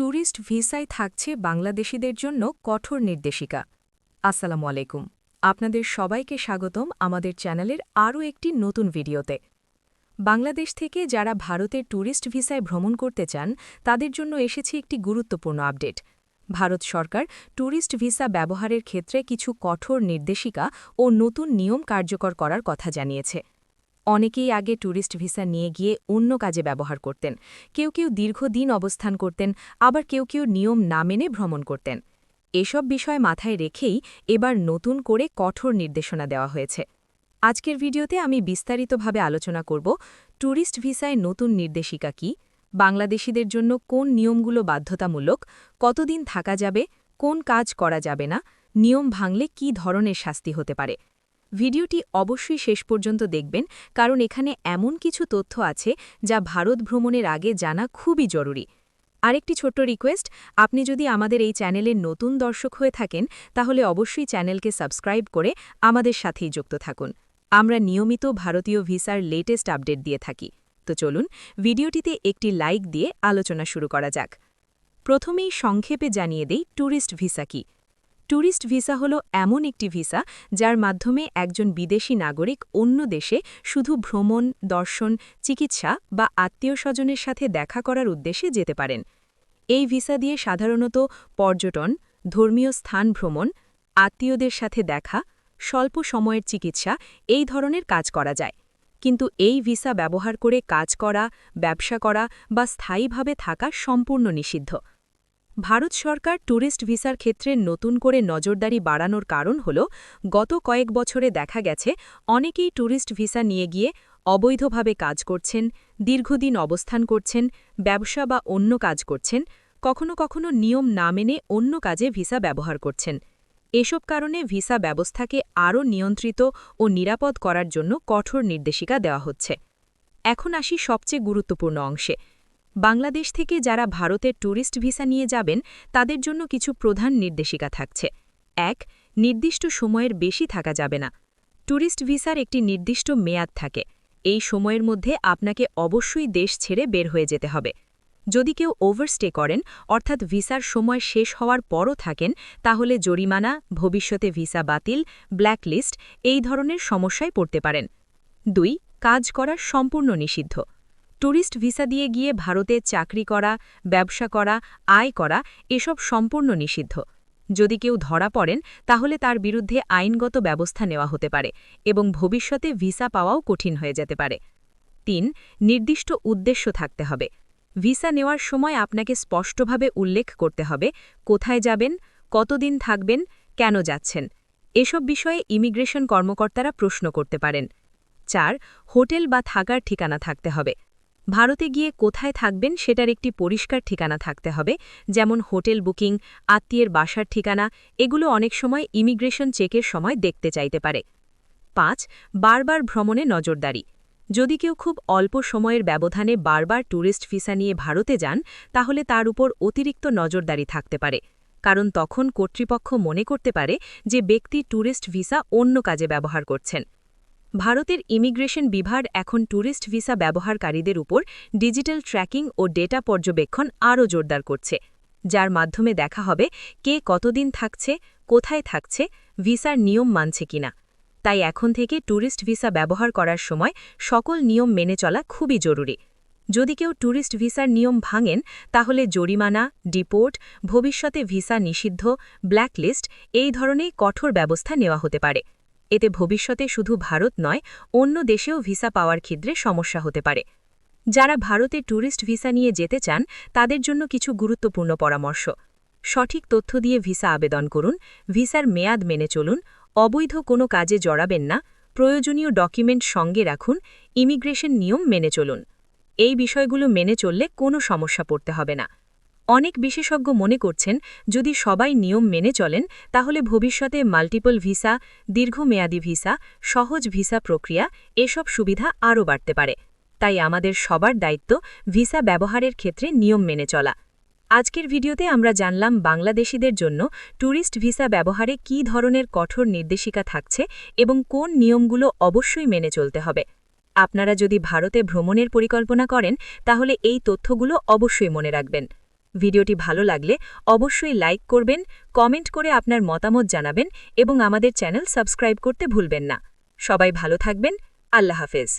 Tourist ভিসায় থাকছে বাংলাদেশিদের জন্য কঠোর নির্দেশিকা। আসসালামু আলাইকুম, আপনাদের সবাইকে স্বাগতম আমাদের চ্যানেলের আরও একটি নতুন ভিডিওতে। বাংলাদেশ থেকে যারা ভারতের ট্যুরিস্ট ভিসায় ভ্রমণ করতে চান তাদের জন্য এসেছে একটি গুরুত্বপূর্ণ আপডেট। ভারত সরকার ট্যুরিস্ট ভিসা ব্যবহারের ক্ষেত্রে কিছু কঠোর নির্দেশিকা ও নতুন নিয়ম কার্যকর করার কথা জানিয়েছে। অনেকেই আগে ট্যুরিস্ট ভিসা নিয়ে গিয়ে অন্য কাজে ব্যবহার করতেন, কেউ কেউ দীর্ঘদিন অবস্থান করতেন, আবার কেউ কেউ নিয়ম না মেনে ভ্রমণ করতেন। এসব বিষয় মাথায় রেখেই এবার নতুন করে কঠোর নির্দেশনা দেওয়া হয়েছে। আজকের ভিডিওতে আমি বিস্তারিতভাবে আলোচনা করব ট্যুরিস্ট ভিসায় নতুন নির্দেশিকা কী, বাংলাদেশিদের জন্য কোন নিয়মগুলো বাধ্যতামূলক, কতদিন থাকা যাবে, কোন কাজ করা যাবে না, নিয়ম ভাঙলে কী ধরনের শাস্তি হতে পারে। ভিডিওটি অবশ্যই শেষ পর্যন্ত দেখবেন, কারণ এখানে এমন কিছু তথ্য আছে যা ভারত ভ্রমণের আগে জানা খুবই জরুরি। আরেকটি ছোট্ট রিকোয়েস্ট, আপনি যদি আমাদের এই চ্যানেলের নতুন দর্শক হয়ে থাকেন তাহলে অবশ্যই চ্যানেলকে সাবস্ক্রাইব করে আমাদের সাথেই যুক্ত থাকুন। আমরা নিয়মিত ভারতীয় ভিসার লেটেস্ট আপডেট দিয়ে থাকি। তো চলুন ভিডিওটিতে একটি লাইক দিয়ে আলোচনা শুরু করা যাক। প্রথমেই সংক্ষেপে জানিয়ে দেই ট্যুরিস্ট ভিসা কী। ট্যুরিস্ট ভিসা হল এমন একটি ভিসা যার মাধ্যমে একজন বিদেশি নাগরিক অন্য দেশে শুধু ভ্রমণ, দর্শন, চিকিৎসা বা আত্মীয়-স্বজনের সাথে দেখা করার উদ্দেশ্যে যেতে পারেন। এই ভিসা দিয়ে সাধারণত পর্যটন, ধর্মীয় স্থান ভ্রমণ, আত্মীয়দের সাথে দেখা, স্বল্প সময়ের চিকিৎসা এই ধরনের কাজ করা যায়। কিন্তু এই ভিসা ব্যবহার করে কাজ করা, ব্যবসা করা বা স্থায়ীভাবে থাকা সম্পূর্ণ নিষিদ্ধ। ভারত সরকার ট্যুরিস্ট ভিসার ক্ষেত্রে নতুন করে নজরদারি বাড়ানোর কারণ হল গত কয়েক বছরে দেখা গেছে অনেকেই ট্যুরিস্ট ভিসা নিয়ে গিয়ে অবৈধভাবে কাজ করছেন, দীর্ঘদিন অবস্থান করছেন, ব্যবসা বা অন্য কাজ করছেন, কখনো কখনো নিয়ম না মেনে অন্য কাজে ভিসা ব্যবহার করছেন। এসব কারণে ভিসা ব্যবস্থাকে আরও নিয়ন্ত্রিত ও নিরাপদ করার জন্য কঠোর নির্দেশিকা দেওয়া হচ্ছে। এখন আসি সবচেয়ে গুরুত্বপূর্ণ অংশে। বাংলাদেশ থেকে যারা ভারতের ট্যুরিস্ট ভিসা নিয়ে যাবেন তাদের জন্য কিছু প্রধান নির্দেশিকা থাকছে। ১. নির্দিষ্ট সময়ের বেশি থাকা যাবে না। ট্যুরিস্ট ভিসার একটি নির্দিষ্ট মেয়াদ থাকে। এই সময়ের মধ্যে আপনাকে অবশ্যই দেশ ছেড়ে বের হয়ে যেতে হবে। যদি কেউ ওভারস্টে করেন, অর্থাৎ ভিসার সময় শেষ হওয়ার পরও থাকেন, তাহলে জরিমানা, ভবিষ্যতে ভিসা বাতিল, ব্ল্যাকলিস্ট এই ধরনের সমস্যায় পড়তে পারেন। ২. কাজ করা সম্পূর্ণ নিষিদ্ধ। ট্যুরিস্ট ভিসা দিয়ে গিয়ে ভারতে চাকরি করা, ব্যবসা করা, আয় করা এসব সম্পূর্ণ নিষিদ্ধ। যদি কেউ ধরা পড়েন তাহলে তার বিরুদ্ধে আইনগত ব্যবস্থা নেওয়া হতে পারে এবং ভবিষ্যতে ভিসা পাওয়াও কঠিন হয়ে যেতে পারে। ৩. নির্দিষ্ট উদ্দেশ্য থাকতে হবে। ভিসা নেওয়ার সময় আপনাকে স্পষ্টভাবে উল্লেখ করতে হবে কোথায় যাবেন, কতদিন থাকবেন, কেন যাচ্ছেন। এসব বিষয়ে ইমিগ্রেশন কর্মকর্তারা প্রশ্ন করতে পারেন। ৪. হোটেল বা থাকার ঠিকানা থাকতে হবে। ভারতে গিয়ে কোথায় থাকবেন সেটার একটি পরিষ্কার ঠিকানা থাকতে হবে, যেমন হোটেল বুকিং, আত্মীয়ের বাসার ঠিকানা, এগুলো অনেক সময় ইমিগ্রেশন চেকের সময় দেখতে চাইতে পারে। ৫. বারবার ভ্রমণে নজরদারি। যদি কেউ খুব অল্প সময়ের ব্যবধানে বারবার ট্যুরিস্ট ভিসা নিয়ে ভারতে যান তাহলে তার উপর অতিরিক্ত নজরদারি থাকতে পারে, কারণ তখন কর্তৃপক্ষ মনে করতে পারে যে ব্যক্তি ট্যুরিস্ট ভিসা অন্য কাজে ব্যবহার করছেন। ভারতের ইমিগ্রেশন বিভাগ এখন ট্যুরিস্ট ভিসা ব্যবহারকারীদের উপর ডিজিটাল ট্র্যাকিং ও ডেটা পর্যবেক্ষণ আরও জোরদার করছে, যার মাধ্যমে দেখা হবে কে কতদিন থাকছে, কোথায় থাকছে, ভিসার নিয়ম মানছে কিনা। তাই এখন থেকে ট্যুরিস্ট ভিসা ব্যবহার করার সময় সকল নিয়ম মেনে চলা খুবই জরুরি। যদি কেউ ট্যুরিস্ট ভিসার নিয়ম ভাঙেন তাহলে জরিমানা, ডিপোর্ট, ভবিষ্যতে ভিসা নিষিদ্ধ, ব্ল্যাকলিস্ট এই ধরনের কঠোর ব্যবস্থা নেওয়া হতে পারে। এতে ভবিষ্যতে শুধু ভারত নয়, অন্য দেশেও ভিসা পাওয়ার ক্ষেত্রে সমস্যা হতে পারে। যারা ভারতে ট্যুরিস্ট ভিসা নিয়ে যেতে চান তাদের জন্য কিছু গুরুত্বপূর্ণ পরামর্শ। সঠিক তথ্য দিয়ে ভিসা আবেদন করুন, ভিসার মেয়াদ মেনে চলুন, অবৈধ কোনো কাজে জড়াবেন না, প্রয়োজনীয় ডকুমেন্ট সঙ্গে রাখুন, ইমিগ্রেশন নিয়ম মেনে চলুন। এই বিষয়গুলো মেনে চললে কোনো সমস্যা পড়তে হবে না। অনেক বিশেষজ্ঞ মনে করছেন যদি সবাই নিয়ম মেনে চলেন তাহলে ভবিষ্যতে মাল্টিপল ভিসা, দীর্ঘমেয়াদী ভিসা, সহজ ভিসা প্রক্রিয়া এসব সুবিধা আরও বাড়তে পারে। তাই আমাদের সবার দায়িত্ব ভিসা ব্যবহারের ক্ষেত্রে নিয়ম মেনে চলা। আজকের ভিডিওতে আমরা জানলাম বাংলাদেশিদের জন্য ট্যুরিস্ট ভিসা ব্যবহারে কী ধরনের কঠোর নির্দেশিকা থাকছে এবং কোন নিয়মগুলো অবশ্যই মেনে চলতে হবে। আপনারা যদি ভারতে ভ্রমণের পরিকল্পনা করেন তাহলে এই তথ্যগুলো অবশ্যই মনে রাখবেন। ভিডিওটি ভালো লাগলে অবশ্যই লাইক করবেন, কমেন্ট করে আপনার মতামত জানাবেন এবং আমাদের চ্যানেল সাবস্ক্রাইব করতে ভুলবেন না। সবাই ভালো থাকবেন। আল্লাহ হাফেজ।